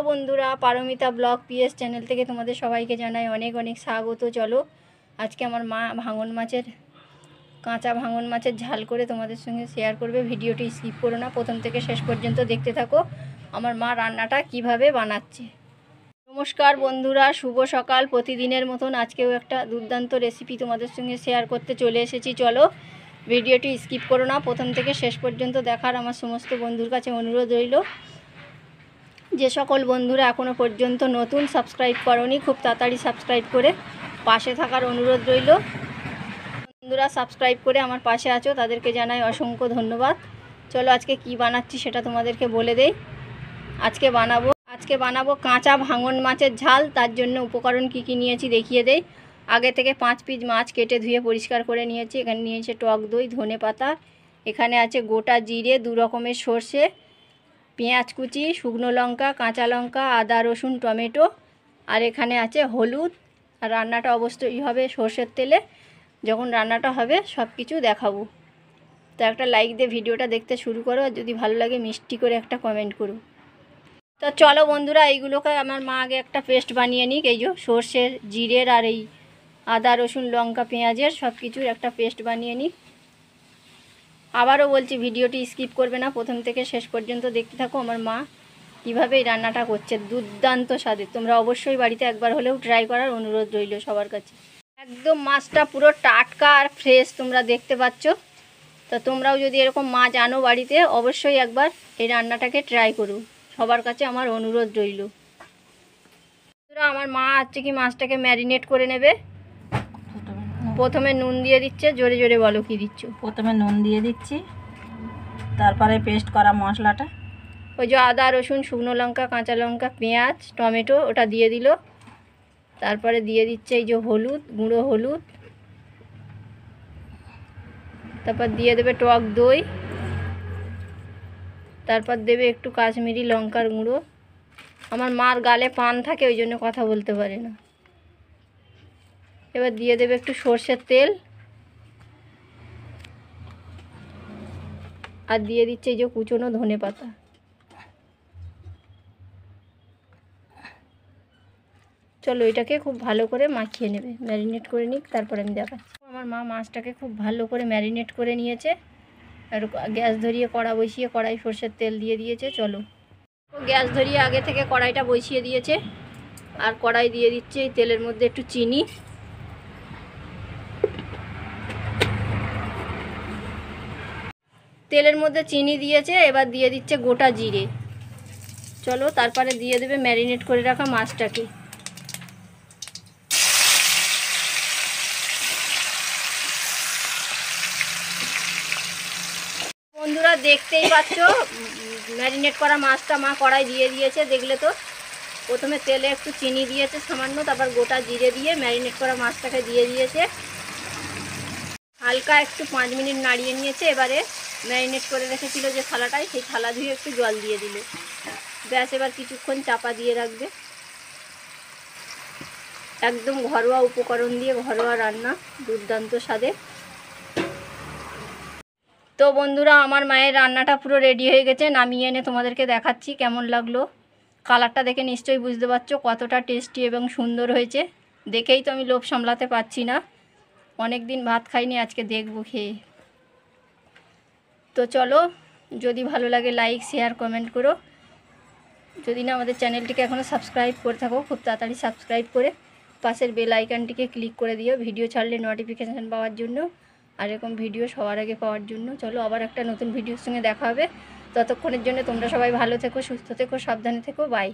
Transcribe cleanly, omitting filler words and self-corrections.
বন্ধুরা, Paromita blog PS channel থেকে তোমাদের সবাইকে জানাই অনেক অনেক স্বাগত। চলো আজকে আমার মা কাঁচা ভাঙন মাছের ঝাল করে তোমাদের সঙ্গে শেয়ার করবে। ভিডিওটি স্কিপ করো না, প্রথম থেকে শেষ পর্যন্ত দেখতে থাকো আমার মা রান্নাটা কিভাবে বানাচ্ছে। নমস্কার বন্ধুরা, শুভ সকাল। প্রতিদিনের মতন আজকেও একটা দুর্দান্ত রেসিপি তোমাদের সঙ্গে শেয়ার করতে চলে এসেছি। চলো ভিডিওটি স্কিপ করো না, প্রথম থেকে শেষ পর্যন্ত দেখার আমার সমস্ত বন্ধুর কাছে অনুরোধ রইল। যে সকল বন্ধুরা এখনও পর্যন্ত নতুন সাবস্ক্রাইব করোনি, খুব তাড়াতাড়ি সাবস্ক্রাইব করে পাশে থাকার অনুরোধ রইল। বন্ধুরা সাবস্ক্রাইব করে আমার পাশে আছো, তাদেরকে জানাই অসংখ্য ধন্যবাদ। চলো আজকে কি বানাচ্ছি সেটা তোমাদেরকে বলে দেই। আজকে বানাবো কাঁচা ভাঙন মাছের ঝাল। তার জন্য উপকরণ কি কি নিয়েছি দেখিয়ে দেই। আগে থেকে 5 পিস মাছ কেটে ধুয়ে পরিষ্কার করে নিয়েছি। এখানে নিয়েছে টক দই, ধনে পাতা, এখানে আছে গোটা জিরে, 2 রকমের সর্ষে, পেঁয়াজ কুচি, শুকনো লঙ্কা, কাঁচা লঙ্কা, আদা রসুন টমেটো, আর এখানে আছে হলুদ। আর রান্নাটা অবশ্যই হবে সর্ষের তেলে। যখন রান্নাটা হবে সব কিছু দেখাবো। তো একটা লাইক দিয়ে ভিডিওটা দেখতে শুরু করো, আর যদি ভালো লাগে মিষ্টি করে একটা কমেন্ট করো। তো চলো বন্ধুরা, এইগুলোকে আমার মা আগে একটা পেস্ট বানিয়ে নিক। এই যে সর্ষের, জিরের আর এই আদা রসুন লঙ্কা পেঁয়াজের সব কিছুর একটা পেস্ট বানিয়ে নিক। আবারও বলছি ভিডিওটি স্কিপ করবে না, প্রথম থেকে শেষ পর্যন্ত দেখতে থাকো আমার মা কীভাবে এই রান্নাটা করছে। দুর্দান্ত স্বাদের। তোমরা অবশ্যই বাড়িতে একবার হলেও ট্রাই করার অনুরোধ রইল সবার কাছে। একদম মাছটা পুরো টাটকা আর ফ্রেশ তোমরা দেখতে পাচ্ছ। তো তোমরাও যদি এরকম মাছ আনো বাড়িতে, অবশ্যই একবার এই রান্নাটাকে ট্রাই করো, সবার কাছে আমার অনুরোধ রইল। আমার মা হচ্ছে কি মাছটাকে ম্যারিনেট করে নেবে। প্রথমে নুন দিয়ে দিচ্ছে। জোরে জোরে বলো কি দিচ্ছ। প্রথমে নুন দিয়ে দিচ্ছি, তারপরে পেস্ট করা মশলাটা, ওই যে আদা রসুন শুকনো লঙ্কা কাঁচা লঙ্কা পেঁয়াজ টমেটো, ওটা দিয়ে দিল। তারপরে দিয়ে দিচ্ছে এই যে হলুদ, গুঁড়ো হলুদ। তারপর দিয়ে দেবে টক দই। তারপর দেবে একটু কাশ্মীরি লঙ্কার গুঁড়ো। আমার মার গালে পান থাকে, ওই জন্য কথা বলতে পারে না। এবার দিয়ে দেবে একটু সর্ষের তেল, আর দিয়ে দিচ্ছে এই যে কুচনো ধনে পাতা। চলো এটাকে খুব ভালো করে মাখিয়ে নেবে, ম্যারিনেট করে নিক, তারপরে আমি দেখাচ্ছি। আমার মা মাছটাকে খুব ভালো করে ম্যারিনেট করে নিয়েছে। আর গ্যাস ধরিয়ে কড়া বসিয়ে কড়াই সর্ষের তেল দিয়ে দিয়েছে। চলো গ্যাস ধরিয়ে আগে থেকে কড়াইটা বসিয়ে দিয়েছে। আর কড়াই দিয়ে দিচ্ছে এই তেলের মধ্যে একটু চিনি, তেলের মধ্যে চিনি দিয়েছে। এবার দিয়ে দিচ্ছে গোটা জিরে। চলো তারপরে দিয়ে দেবে ম্যারিনেট করে রাখা মাছটাকে। বন্ধুরা দেখতেই পাচ্ছ ম্যারিনেট করা মাছটা মা কড়াই দিয়ে দিয়েছে। দেখলে তো, প্রথমে তেলে একটু চিনি দিয়েছে সামান্য, তারপর গোটা জিরে দিয়ে ম্যারিনেট করা মাছটাকে দিয়ে দিয়েছে। হালকা একটু 5 মিনিট নাড়িয়ে নিয়েছে। এবারে ম্যারিনেট করে রেখেছিল যে থালাটায়, সেই থালা ধুয়ে একটু জল দিয়ে দিল। ব্যাস, এবার কিছুক্ষণ চাপা দিয়ে রাখবে। একদম ঘরোয়া উপকরণ দিয়ে ঘরোয়া রান্না, দুর্দান্ত স্বাদে। তো বন্ধুরা আমার মায়ের রান্নাটা পুরো রেডি হয়ে গেছে। নামিয়ে এনে তোমাদেরকে দেখাচ্ছি কেমন লাগলো। কালারটা দেখে নিশ্চয়ই বুঝতে পারছো কতটা টেস্টি এবং সুন্দর হয়েছে। দেখেই তো আমি লোভ সামলাতে পারছি না। অনেক দিন ভাত খাইনি, আজকে দেখবো খেয়ে। তো চলো, যদি ভালো লাগে লাইক শেয়ার কমেন্ট করো। যদি না আমাদের চ্যানেলটিকে এখনও সাবস্ক্রাইব করে থাকো, খুব তাড়াতাড়ি সাবস্ক্রাইব করে পাশের বেল আইকনটিকে ক্লিক করে দিও, ভিডিও ছাড়লে নোটিফিকেশান পাওয়ার জন্য, আর এরকম ভিডিও সবার আগে পাওয়ার জন্য। চলো আবার একটা নতুন ভিডিওর সঙ্গে দেখা হবে। ততক্ষণের জন্য তোমরা সবাই ভালো থেকো, সুস্থ থেকো, সাবধানে থেকো। বাই।